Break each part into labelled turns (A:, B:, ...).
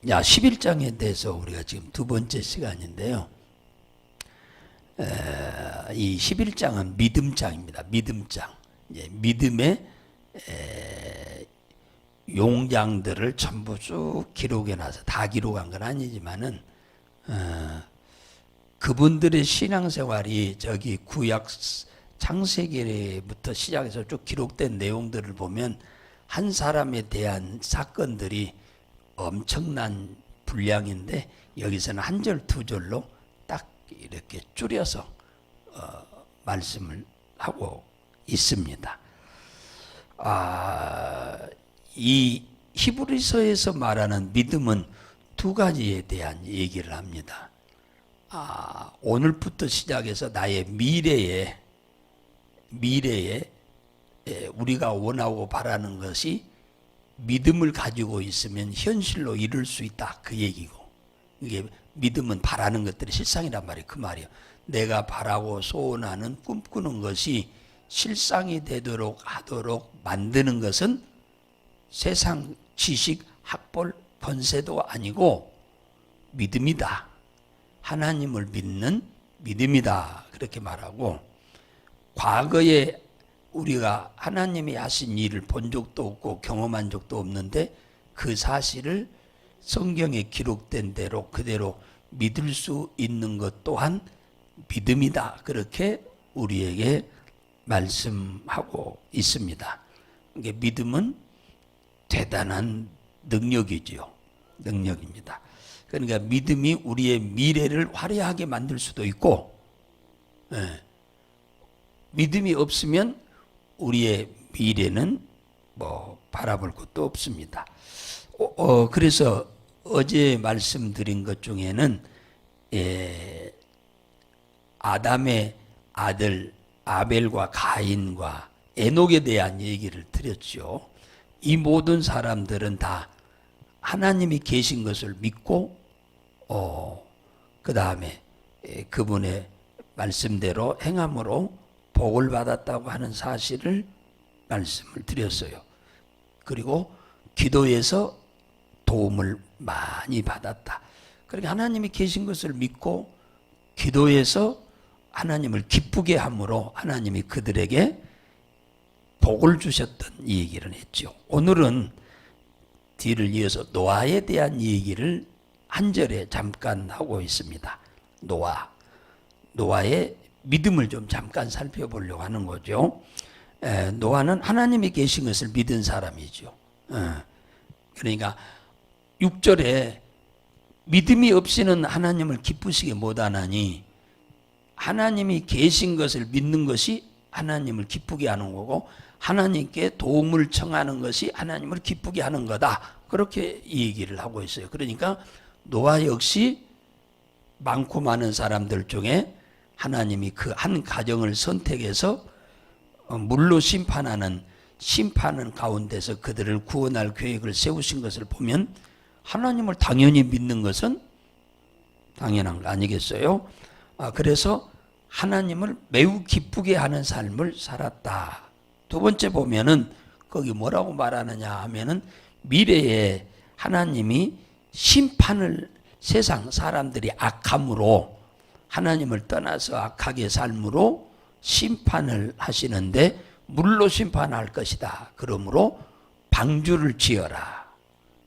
A: 11장에 대해서 우리가 지금 두 번째 시간인데요. 이 11장은 믿음장입니다. 믿음장. 믿음의 용장들을 전부 쭉 기록해놔서 다 기록한 건 아니지만은 그분들의 신앙생활이 저기 구약 창세기부터 시작해서 쭉 기록된 내용들을 보면 한 사람에 대한 사건들이 엄청난 분량인데 여기서는 한 절 두 절로 딱 이렇게 줄여서 말씀을 하고 있습니다. 이 히브리서에서 말하는 믿음은 두 가지에 대한 얘기를 합니다. 오늘부터 시작해서 나의 미래에 우리가 원하고 바라는 것이 믿음을 가지고 있으면 현실로 이룰 수 있다, 그 얘기고, 이게 믿음은 바라는 것들이 실상이란 말이에요. 그 말이에요. 내가 바라고 소원하는 꿈꾸는 것이 실상이 되도록 하도록 만드는 것은 세상 지식, 학벌, 번세도 아니고 믿음이다. 하나님을 믿는 믿음이다. 그렇게 말하고, 과거에 우리가 하나님이 하신 일을 본 적도 없고 경험한 적도 없는데 그 사실을 성경에 기록된 대로 그대로 믿을 수 있는 것 또한 믿음이다. 그렇게 우리에게 말씀하고 있습니다. 이게 믿음은 대단한 능력이지요. 능력입니다. 그러니까 믿음이 우리의 미래를 화려하게 만들 수도 있고, 믿음이 없으면 우리의 미래는 바라볼 것도 없습니다. 그래서 어제 말씀드린 것 중에는 아담의 아들 아벨과 가인과 에녹에 대한 얘기를 드렸죠. 이 모든 사람들은 다 하나님이 계신 것을 믿고 그 다음에 그분의 말씀대로 행함으로 복을 받았다고 하는 사실을 말씀을 드렸어요. 그리고 기도에서 도움을 많이 받았다. 그러니까 하나님이 계신 것을 믿고 기도해서 하나님을 기쁘게 함으로 하나님이 그들에게 복을 주셨던 이 얘기를 했죠. 오늘은 뒤를 이어서 노아에 대한 얘기를 한 절에 잠깐 하고 있습니다. 노아의 믿음을 좀 잠깐 살펴보려고 하는 거죠. 노아는 하나님이 계신 것을 믿은 사람이죠. 그러니까 6절에 믿음이 없이는 하나님을 기쁘시게 못하나니, 하나님이 계신 것을 믿는 것이 하나님을 기쁘게 하는 거고 하나님께 도움을 청하는 것이 하나님을 기쁘게 하는 거다. 그렇게 얘기를 하고 있어요. 그러니까 노아 역시 많고 많은 사람들 중에 하나님이 그 한 가정을 선택해서 물로 심판하는 가운데서 그들을 구원할 계획을 세우신 것을 보면 하나님을 당연히 믿는 것은 당연한 거 아니겠어요? 그래서 하나님을 매우 기쁘게 하는 삶을 살았다. 두 번째 보면은 거기 뭐라고 말하느냐 하면은 미래에 하나님이 심판을, 세상 사람들이 악함으로 하나님을 떠나서 악하게 삶으로 심판을 하시는데 물로 심판할 것이다. 그러므로 방주를 지어라.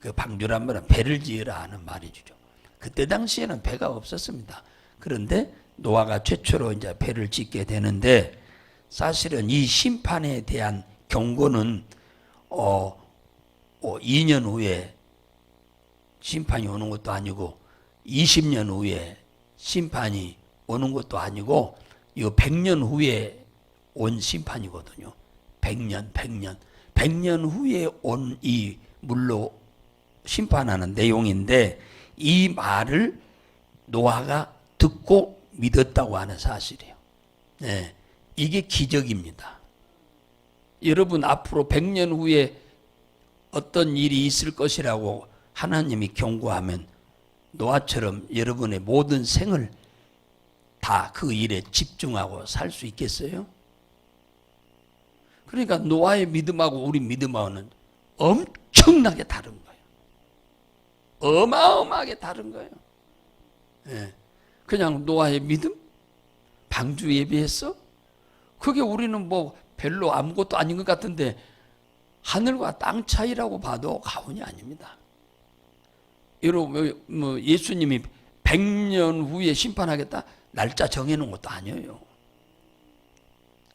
A: 그 방주란 말은 배를 지으라 하는 말이죠. 그때 당시에는 배가 없었습니다. 그런데 노아가 최초로 이제 배를 짓게 되는데, 사실은 이 심판에 대한 경고는 2년 후에 심판이 오는 것도 아니고 20년 후에 심판이 오는 것도 아니고 이 100년 후에 온 심판이거든요. 100년 후에 온 이 물로 심판하는 내용인데, 이 말을 노아가 듣고 믿었다고 하는 사실이에요. 이게 기적입니다. 여러분, 앞으로 100년 후에 어떤 일이 있을 것이라고 하나님이 경고하면 노아처럼 여러분의 모든 생을 다 그 일에 집중하고 살 수 있겠어요? 그러니까 노아의 믿음하고 우리 믿음하고는 엄청나게 다른 거예요. 어마어마하게 다른 거예요. 예. 그냥 노아의 믿음? 방주 예비했어? 그게 우리는 뭐 별로 아무것도 아닌 것 같은데 하늘과 땅 차이라고 봐도 과언이 아닙니다. 여러분, 뭐 예수님이 100년 후에 심판하겠다? 날짜 정해놓은 것도 아니에요.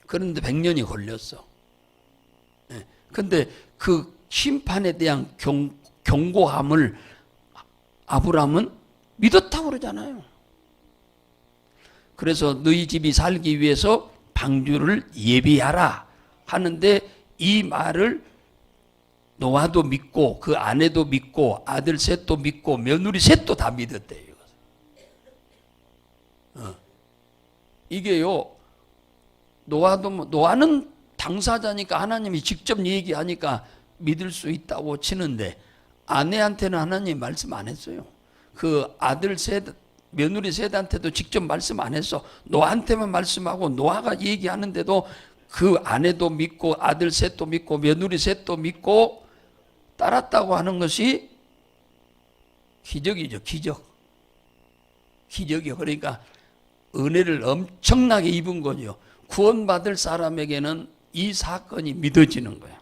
A: 그런데 100년이 걸렸어. 그런데 그 심판에 대한 경고함을 아브라함은 믿었다고 그러잖아요. 그래서 너희 집이 살기 위해서 방주를 예비하라 하는데 이 말을 노아도 믿고 그 아내도 믿고 아들 셋도 믿고 며느리 셋도 다 믿었대요. 이게요, 노아는 당사자니까 하나님이 직접 얘기하니까 믿을 수 있다고 치는데 아내한테는 하나님 말씀 안 했어요. 그 아들 셋, 며느리 셋한테도 직접 말씀 안 했어. 노아한테만 말씀하고 노아가 얘기하는데도 그 아내도 믿고 아들 셋도 믿고 며느리 셋도 믿고 따랐다고 하는 것이 기적이죠. 기적이요. 그러니까 은혜를 엄청나게 입은 거죠. 구원받을 사람에게는 이 사건이 믿어지는 거예요.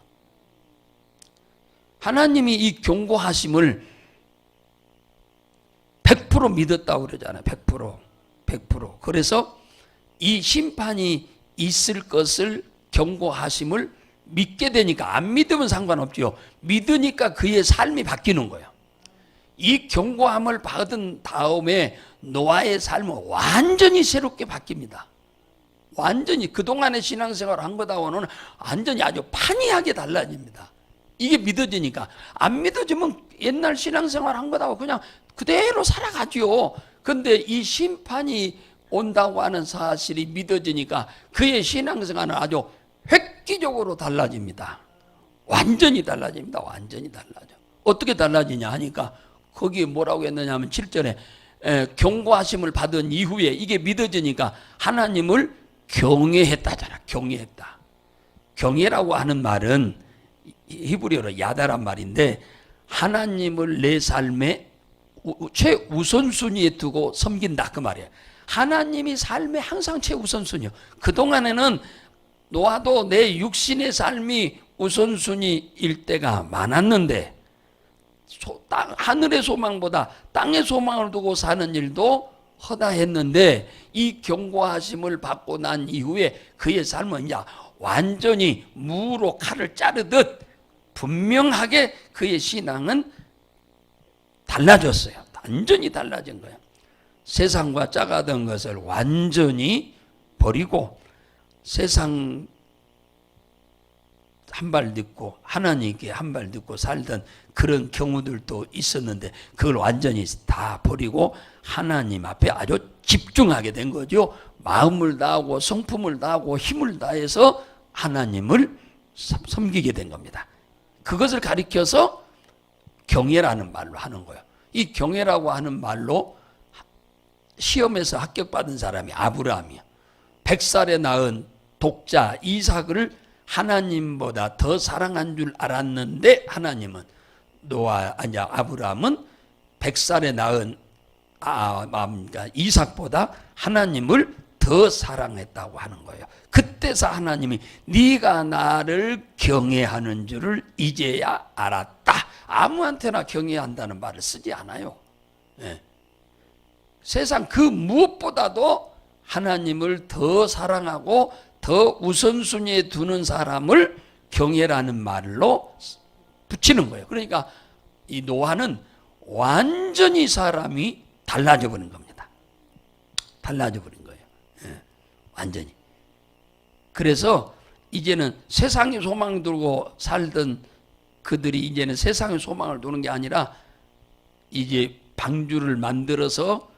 A: 하나님이 이 경고하심을 100% 믿었다고 그러잖아요. 100%. 그래서 이 심판이 있을 것을 경고하심을 믿게 되니까, 안 믿으면 상관없죠. 믿으니까 그의 삶이 바뀌는 거예요. 이 경고함을 받은 다음에 노아의 삶은 완전히 새롭게 바뀝니다. 완전히 그동안의 신앙생활을 한 것하고는 완전히 아주 판이하게 달라집니다. 이게 믿어지니까. 안 믿어지면 옛날 신앙생활 한 것하고 그냥 그대로 살아가죠. 그런데 이 심판이 온다고 하는 사실이 믿어지니까 그의 신앙생활은 아주 획기적으로 달라집니다. 완전히 달라집니다. 완전히 달라져. 어떻게 달라지냐 하니까 거기에 뭐라고 했느냐 하면 7절에 경고하심을 받은 이후에 이게 믿어지니까 하나님을 경외했다잖아. 경외했다. 경외라고 하는 말은 히브리어로 야다란 말인데 하나님을 내 삶의 최우선순위에 두고 섬긴다 그 말이에요. 하나님이 삶의 항상 최우선순위요. 그동안에는 노아도 내 육신의 삶이 우선순위일 때가 많았는데 하늘의 소망보다 땅의 소망을 두고 사는 일도 허다했는데 이 경고하심을 받고 난 이후에 그의 삶은 이제 완전히 무로 칼을 자르듯 분명하게 그의 신앙은 달라졌어요. 완전히 달라진 거예요. 세상과 짝하던 것을 완전히 버리고 세상 한 발 듣고 하나님께 한 발 듣고 살던 그런 경우들도 있었는데 그걸 완전히 다 버리고 하나님 앞에 아주 집중하게 된 거죠. 마음을 다하고 성품을 다하고 힘을 다해서 하나님을 섬기게 된 겁니다. 그것을 가리켜서 경외라는 말로 하는 거예요. 이 경외라고 하는 말로 시험에서 합격받은 사람이 아브라함이야. 100살에 낳은 독자 이삭을 하나님보다 더 사랑한 줄 알았는데 하나님은 아브라함은 100살에 낳은 이삭보다 하나님을 더 사랑했다고 하는 거예요. 그때서 하나님이 네가 나를 경외하는 줄을 이제야 알았다. 아무한테나 경외한다는 말을 쓰지 않아요. 네. 세상 그 무엇보다도 하나님을 더 사랑하고 더 우선순위에 두는 사람을 경외라는 말로 붙이는 거예요. 그러니까 이 노아는 완전히 사람이 달라져 버린 겁니다. 달라져 버린 거예요. 예, 완전히. 그래서 이제는 세상의 소망을 두고 살던 그들이 이제는 세상의 소망을 두는 게 아니라 이제 방주를 만들어서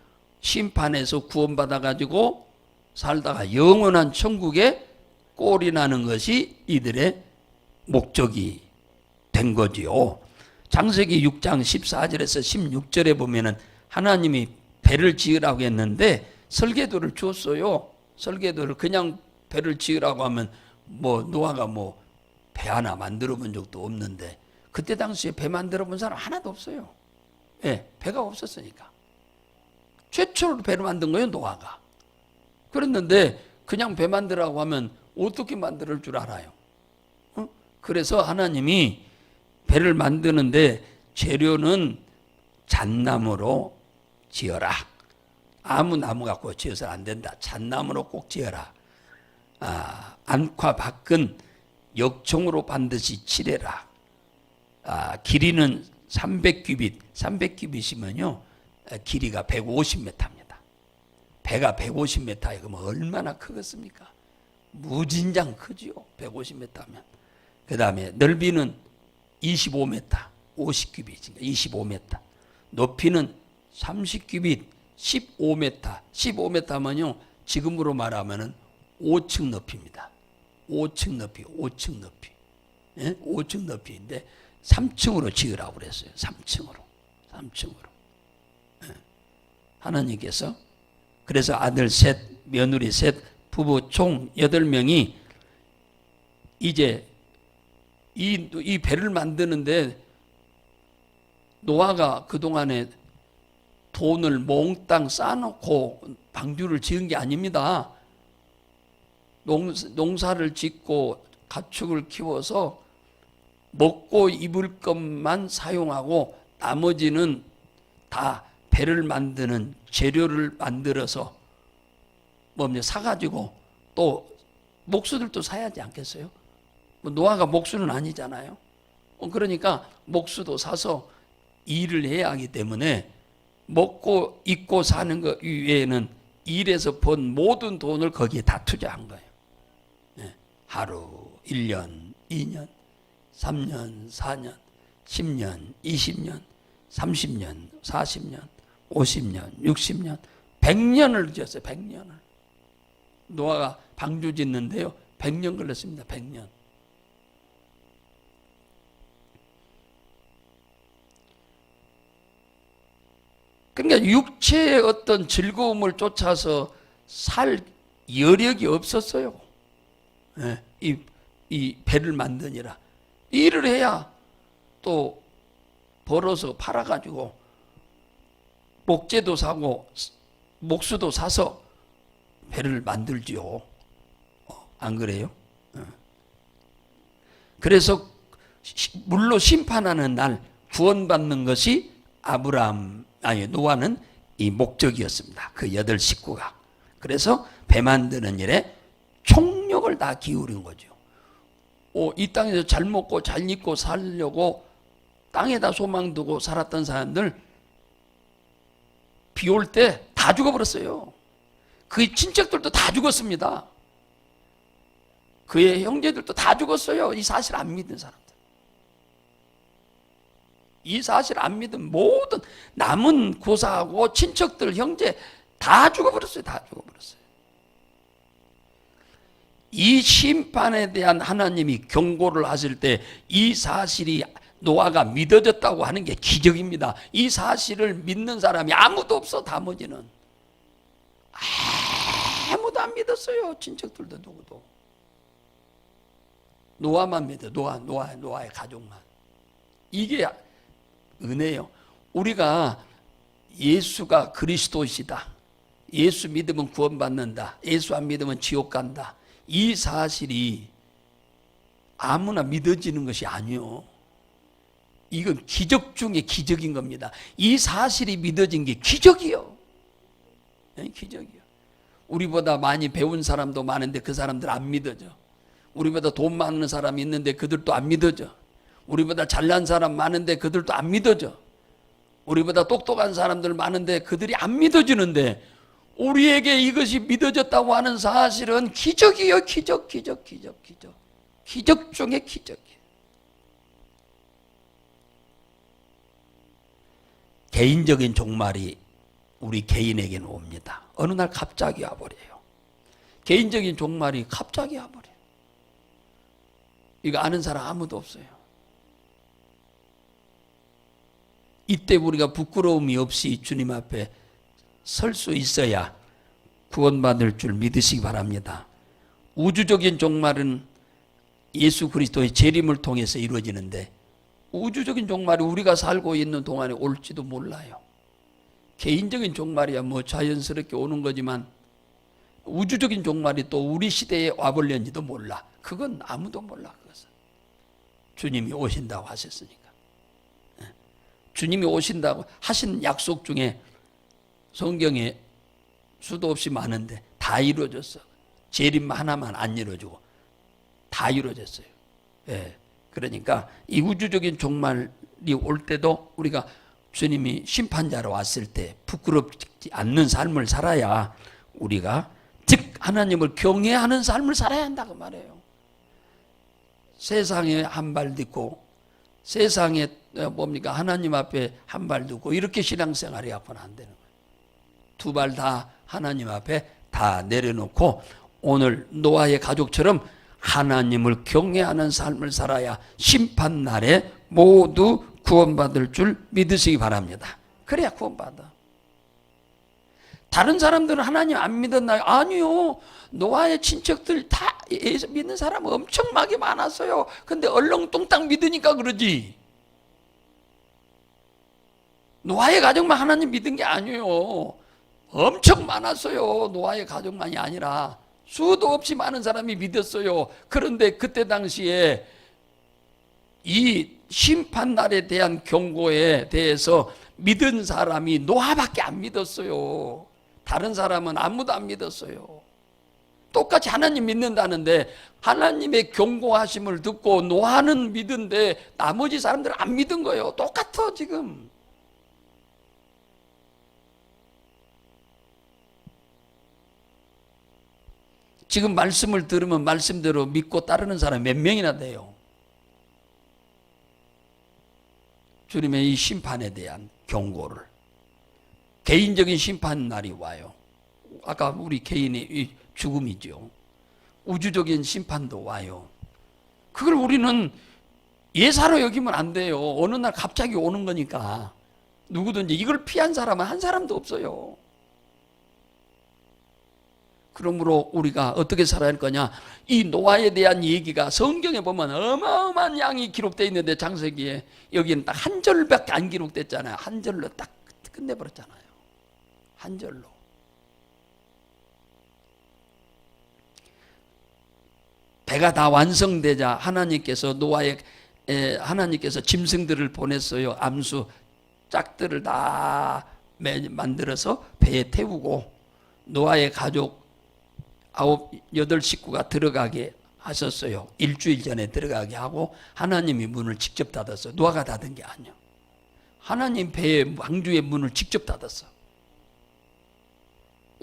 A: 심판에서 구원받아 가지고 살다가 영원한 천국에 꼴이 나는 것이 이들의 목적이 된 거지요. 창세기 6장 14절에서 16절에 보면은 하나님이 배를 지으라고 했는데 설계도를 줬어요. 설계도를 그냥 배를 지으라고 하면 뭐 노아가 뭐 배 하나 만들어 본 적도 없는데 그때 당시에 배 만들어 본 사람 하나도 없어요. 예, 배가 없었으니까. 최초로 배를 만든 거예요, 노아가. 그랬는데 그냥 배 만들라고 하면 어떻게 만들 줄 알아요? 그래서 하나님이 배를 만드는데 재료는 잣나무로 지어라. 아무 나무 갖고 지어서는 안 된다. 잣나무로 꼭 지어라. 안과 밖은 역청으로 반드시 칠해라. 길이는 300규빗, 300규빗이면요 길이가 150m입니다. 배가 150m에 그러면 얼마나 크겠습니까? 무진장 크지요. 150m면. 그 다음에 넓이는 25m, 50규빗, 25m. 높이는 30규빗, 15m. 15m면요 지금으로 말하면은 5층 높이입니다. 5층 높이, 5층 높이. 예? 5층 높이인데 3층으로 지으라고 그랬어요. 3층으로. 예. 하나님께서 그래서 아들 셋, 며느리 셋, 부부 총 8명이 이제 이 배를 만드는데 노아가 그동안에 돈을 몽땅 쌓아놓고 방주를 지은 게 아닙니다. 농사를 짓고 가축을 키워서 먹고 입을 것만 사용하고 나머지는 다 배를 만드는 재료를 만들어서 사가지고 또 목수들도 사야지 않겠어요? 노아가 목수는 아니잖아요. 그러니까 목수도 사서 일을 해야 하기 때문에 먹고 입고 사는 것 외에는 일에서 번 모든 돈을 거기에 다 투자한 거예요. 하루, 1년, 2년, 3년, 4년, 10년, 20년, 30년, 40년, 50년, 60년, 100년을 지었어요. 100년을. 노아가 방주 짓는데요. 100년 걸렸습니다. 100년. 그러니까 육체의 어떤 즐거움을 쫓아서 살 여력이 없었어요. 예, 이 배를 만드니라. 일을 해야 또 벌어서 팔아가지고 목재도 사고 목수도 사서 배를 만들지요. 안 그래요? 그래서 물로 심판하는 날 구원받는 것이 노아는 이 목적이었습니다. 그 8 식구가. 그래서 배 만드는 일에 총력을 다 기울인 거죠. 이 땅에서 잘 먹고 잘 입고 살려고 땅에다 소망 두고 살았던 사람들 비 올 때 다 죽어버렸어요. 그의 친척들도 다 죽었습니다. 그의 형제들도 다 죽었어요. 이 사실 안 믿는 사람들. 이 사실 안 믿은 모든 남은 고사하고 친척들, 형제 다 죽어버렸어요. 다 죽어버렸어요. 이 심판에 대한 하나님이 경고를 하실 때 이 사실이 노아가 믿어졌다고 하는 게 기적입니다. 이 사실을 믿는 사람이 아무도 없어. 나머지는 아무도 안 믿었어요. 친척들도 누구도. 노아만 믿어. 노아의 가족만. 이게 은혜예요. 우리가 예수가 그리스도이시다. 예수 믿으면 구원받는다. 예수 안 믿으면 지옥 간다. 이 사실이 아무나 믿어지는 것이 아니요. 이건 기적 중에 기적인 겁니다. 이 사실이 믿어진 게 기적이요. 기적이요. 우리보다 많이 배운 사람도 많은데 그 사람들 안 믿어져. 우리보다 돈 많은 사람이 있는데 그들도 안 믿어져. 우리보다 잘난 사람 많은데 그들도 안 믿어져. 우리보다 똑똑한 사람들 많은데 그들이 안 믿어지는데 우리에게 이것이 믿어졌다고 하는 사실은 기적이요. 기적. 기적 중에 기적이에요. 개인적인 종말이 우리 개인에게는 옵니다. 어느 날 갑자기 와버려요. 개인적인 종말이 갑자기 와버려요. 이거 아는 사람 아무도 없어요. 이때 우리가 부끄러움이 없이 주님 앞에 설 수 있어야 구원받을 줄 믿으시기 바랍니다. 우주적인 종말은 예수 그리스도의 재림을 통해서 이루어지는데 우주적인 종말이 우리가 살고 있는 동안에 올지도 몰라요. 개인적인 종말이야 뭐 자연스럽게 오는 거지만 우주적인 종말이 또 우리 시대에 와버렸는지도 몰라. 그건 아무도 몰라. 그것은 주님이 오신다고 하셨으니까. 주님이 오신다고 하신 약속 중에 성경에 수도 없이 많은데 다 이루어졌어. 재림 하나만 안 이루어지고 다 이루어졌어요. 예. 그러니까 이 우주적인 종말이 올 때도 우리가 주님이 심판자로 왔을 때 부끄럽지 않는 삶을 살아야 우리가 즉 하나님을 경외하는 삶을 살아야 한다고 말해요. 세상에 한 발 딛고 세상에 뭡니까 하나님 앞에 한 발 딛고 이렇게 신앙생활이 하고는 안 되는 거예요. 두 발 다 하나님 앞에 다 내려놓고 오늘 노아의 가족처럼 하나님을 경외하는 삶을 살아야 심판날에 모두 구원받을 줄 믿으시기 바랍니다. 그래야 구원받아. 다른 사람들은 하나님 안 믿었나요? 아니요. 노아의 친척들 다 예수 믿는 사람 엄청 많이 많았어요. 근데 얼렁뚱땅 믿으니까 그러지. 노아의 가족만 하나님 믿은 게 아니에요. 엄청 많았어요. 노아의 가족만이 아니라 수도 없이 많은 사람이 믿었어요. 그런데 그때 당시에 이 심판날에 대한 경고에 대해서 믿은 사람이 노아밖에 안 믿었어요. 다른 사람은 아무도 안 믿었어요. 똑같이 하나님 믿는다는데 하나님의 경고하심을 듣고 노아는 믿은데 나머지 사람들은 안 믿은 거예요. 똑같아 지금. 지금 말씀을 들으면 말씀대로 믿고 따르는 사람이 몇 명이나 돼요. 주님의 이 심판에 대한 경고를. 개인적인 심판 날이 와요. 아까 우리 개인의 죽음이죠. 우주적인 심판도 와요. 그걸 우리는 예사로 여기면 안 돼요. 어느 날 갑자기 오는 거니까. 누구든지 이걸 피한 사람은 한 사람도 없어요. 그러므로 우리가 어떻게 살아야 할 거냐? 이 노아에 대한 얘기가 성경에 보면 어마어마한 양이 기록되어 있는데 창세기에 여기는 딱 한 절밖에 안 기록됐잖아요. 한 절로 딱 끝내버렸잖아요. 한 절로. 배가 다 완성되자 하나님께서 하나님께서 짐승들을 보냈어요. 암수 짝들을 다 만들어서 배에 태우고 노아의 가족 8 식구가 들어가게 하셨어요. 일주일 전에 들어가게 하고 하나님이 문을 직접 닫았어요. 노아가 닫은 게 아니에요. 하나님 배의 왕주의 문을 직접 닫았어.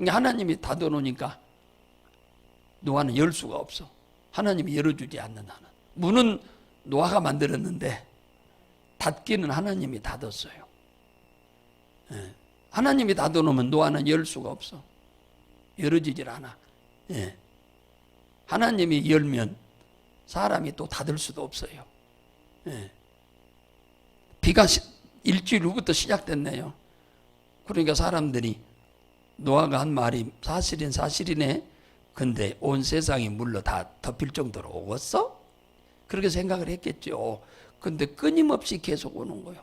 A: 하나님이 닫아놓으니까 노아는 열 수가 없어. 하나님이 열어주지 않는 한은. 문은 노아가 만들었는데 닫기는 하나님이 닫았어요. 하나님이 닫아놓으면 노아는 열 수가 없어. 열어지질 않아. 하나님이 열면 사람이 또 닫을 수도 없어요. 비가 일주일 후부터 시작됐네요. 그러니까 사람들이 노아가 한 말이 사실은 사실이네. 근데 온 세상이 물로 다 덮일 정도로 오겠어? 그렇게 생각을 했겠죠. 근데 끊임없이 계속 오는 거예요.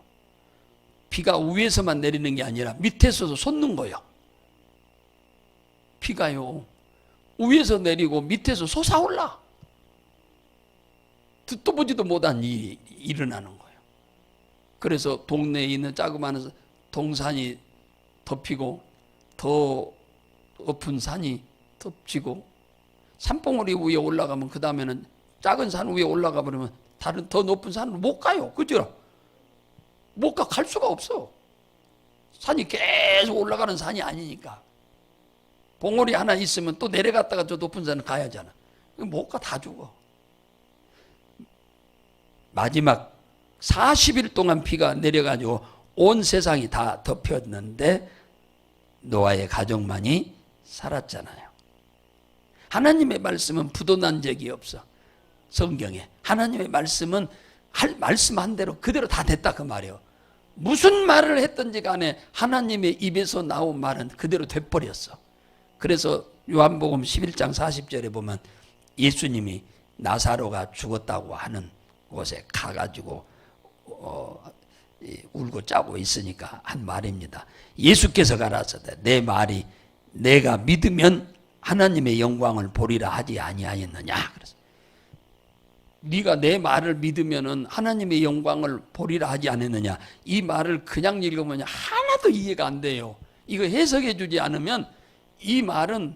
A: 비가 위에서만 내리는 게 아니라 밑에서도 솟는 거예요. 비가요. 위에서 내리고 밑에서 솟아올라. 듣도 보지도 못한 일이 일어나는 거예요. 그래서 동네에 있는 자그마한 동산이 덮이고 더 높은 산이 덮치고 산봉우리 위에 올라가면 그 다음에는 작은 산 위에 올라가 버리면 다른 더 높은 산으로 못 가요. 그죠? 못 가. 갈 수가 없어. 산이 계속 올라가는 산이 아니니까. 봉우리 하나 있으면 또 내려갔다가 저 높은 산을 가야 하잖아. 못 가. 다 죽어. 마지막 40일 동안 비가 내려가지고 온 세상이 다 덮였는데 노아의 가족만이 살았잖아요. 하나님의 말씀은 부도난 적이 없어. 성경에. 하나님의 말씀은 말씀한 대로 그대로 다 됐다 그 말이에요. 무슨 말을 했든지 간에 하나님의 입에서 나온 말은 그대로 돼버렸어. 그래서 요한복음 11장 40절에 보면 예수님이 나사로가 죽었다고 하는 곳에 가가지고 울고 짜고 있으니까 한 말입니다. 예수께서 가라사대 내 말이 내가 믿으면 하나님의 영광을 보리라 하지 아니하였느냐. 그래서 네가 내 말을 믿으면은 하나님의 영광을 보리라 하지 않았느냐. 이 말을 그냥 읽으면 하나도 이해가 안 돼요. 이거 해석해 주지 않으면 이 말은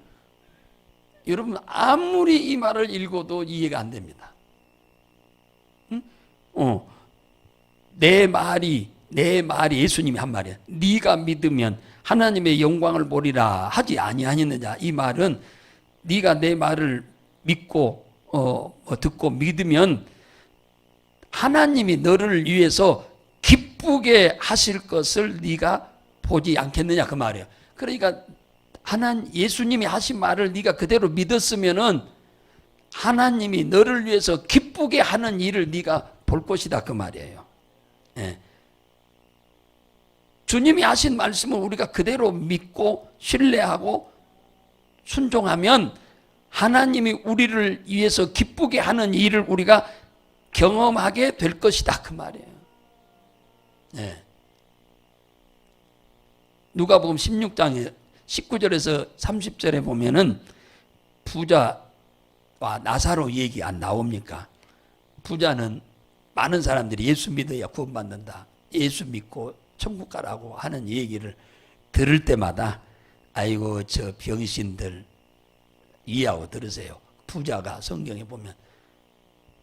A: 여러분 아무리 이 말을 읽어도 이해가 안 됩니다. 응? 내 말이 예수님이 한 말이야. 네가 믿으면 하나님의 영광을 보리라 하지 아니하였느냐. 이 말은 네가 내 말을 믿고 듣고 믿으면 하나님이 너를 위해서 기쁘게 하실 것을 네가 보지 않겠느냐 그 말이에요. 그러니까 예수님이 하신 말을 네가 그대로 믿었으면은 하나님이 너를 위해서 기쁘게 하는 일을 네가 볼 것이다 그 말이에요. 예. 주님이 하신 말씀을 우리가 그대로 믿고 신뢰하고 순종하면 하나님이 우리를 위해서 기쁘게 하는 일을 우리가 경험하게 될 것이다 그 말이에요. 네. 누가복음 16장에 19절에서 30절에 보면은 부자와 나사로 얘기 안 나옵니까? 부자는 많은 사람들이 예수 믿어야 구원받는다. 예수 믿고 천국 가라고 하는 얘기를 들을 때마다 아이고 저 병신들 이해하고 들으세요. 부자가 성경에 보면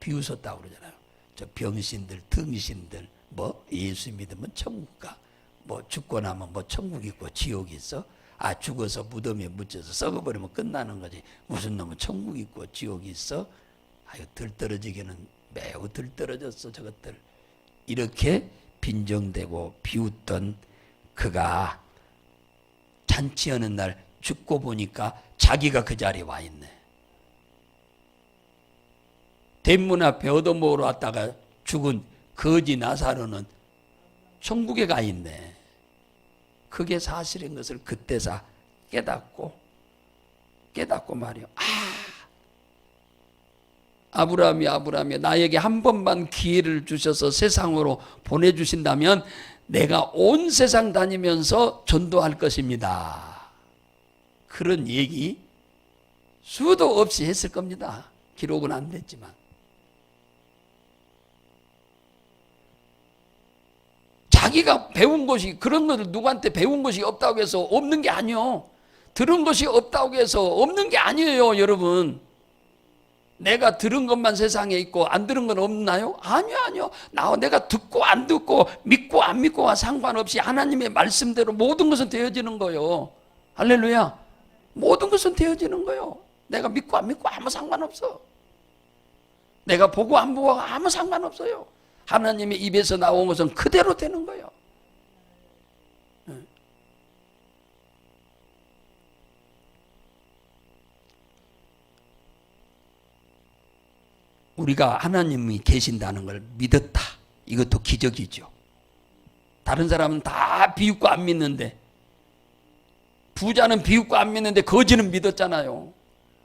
A: 비웃었다고 그러잖아요. 저 병신들, 등신들, 뭐 예수 믿으면 천국 가. 뭐 죽고 나면 뭐 천국 있고 지옥 있어? 아 죽어서 무덤에 묻혀서 썩어버리면 끝나는 거지. 무슨 놈은 천국 있고 지옥 있어? 아유 들떨어지기는 매우 들떨어졌어 저것들. 이렇게 빈정대고 비웃던 그가 잔치하는 날 죽고 보니까 자기가 그 자리에 와 있네. 대문 앞에 얻어먹으러 왔다가 죽은 거지 나사로는 천국에 가 있네. 그게 사실인 것을 그때서 깨닫고 말이요. 아브라함이 나에게 한 번만 기회를 주셔서 세상으로 보내주신다면 내가 온 세상 다니면서 전도할 것입니다. 그런 얘기 수도 없이 했을 겁니다. 기록은 안 됐지만. 자기가 배운 것이 그런 것을 누구한테 배운 것이 없다고 해서 없는 게 아니요. 들은 것이 없다고 해서 없는 게 아니에요, 여러분. 내가 들은 것만 세상에 있고 안 들은 건 없나요? 아니요. 내가 듣고 안 듣고 믿고 안 믿고와 상관없이 하나님의 말씀대로 모든 것은 되어지는 거예요. 할렐루야. 모든 것은 되어지는 거예요. 내가 믿고 안 믿고 아무 상관없어. 내가 보고 안 보고 아무 상관없어요. 하나님의 입에서 나온 것은 그대로 되는 거예요. 우리가 하나님이 계신다는 걸 믿었다. 이것도 기적이죠. 다른 사람은 다 비웃고 안 믿는데, 부자는 비웃고 안 믿는데 거지는 믿었잖아요.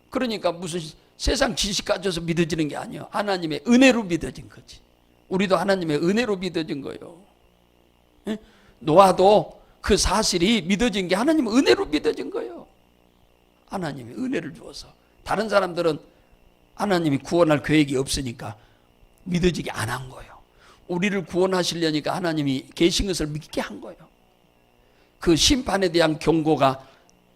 A: 그러니까 무슨 세상 지식 가져서 믿어지는 게 아니에요. 하나님의 은혜로 믿어진 거지. 우리도 하나님의 은혜로 믿어진 거예요. 노아도 그 사실이 믿어진 게 하나님의 은혜로 믿어진 거예요. 하나님이 은혜를 주어서. 다른 사람들은 하나님이 구원할 계획이 없으니까 믿어지게 안 한 거예요. 우리를 구원하시려니까 하나님이 계신 것을 믿게 한 거예요. 그 심판에 대한 경고가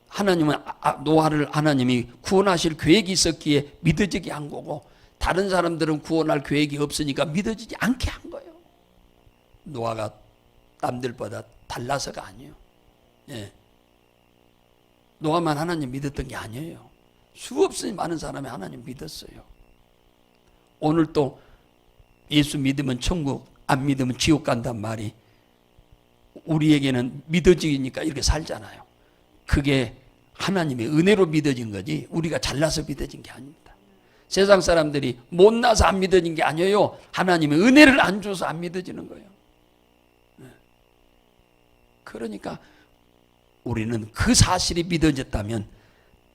A: 하나님은 노아를 하나님이 구원하실 계획이 있었기에 믿어지게 한 거고, 다른 사람들은 구원할 계획이 없으니까 믿어지지 않게 한 거예요. 노아가 남들보다 달라서가 아니에요. 예. 노아만 하나님 믿었던 게 아니에요. 수없이 많은 사람이 하나님 믿었어요. 오늘 또 예수 믿으면 천국, 안 믿으면 지옥 간단 말이 우리에게는 믿어지니까 이렇게 살잖아요. 그게 하나님의 은혜로 믿어진 거지 우리가 잘나서 믿어진 게 아닙니다. 세상 사람들이 못나서 안 믿어진 게 아니에요. 하나님의 은혜를 안 줘서 안 믿어지는 거예요. 그러니까 우리는 그 사실이 믿어졌다면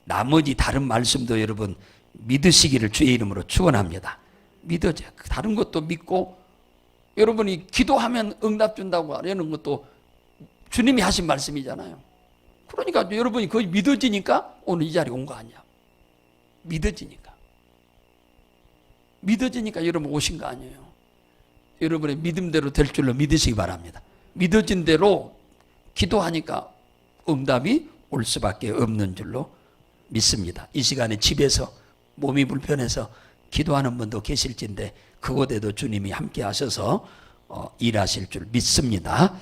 A: 나머지 다른 말씀도 여러분 믿으시기를 주의 이름으로 축원합니다. 믿어져요. 다른 것도 믿고 여러분이 기도하면 응답 준다고 하려는 것도 주님이 하신 말씀이잖아요. 그러니까 여러분이 거의 믿어지니까 오늘 이 자리에 온 거 아니야. 믿어지니까. 믿어지니까 여러분 오신 거 아니에요. 여러분의 믿음대로 될 줄로 믿으시기 바랍니다. 믿어진 대로 기도하니까 응답이 올 수밖에 없는 줄로 믿습니다. 이 시간에 집에서 몸이 불편해서 기도하는 분도 계실진데 그곳에도 주님이 함께 하셔서 일하실 줄 믿습니다.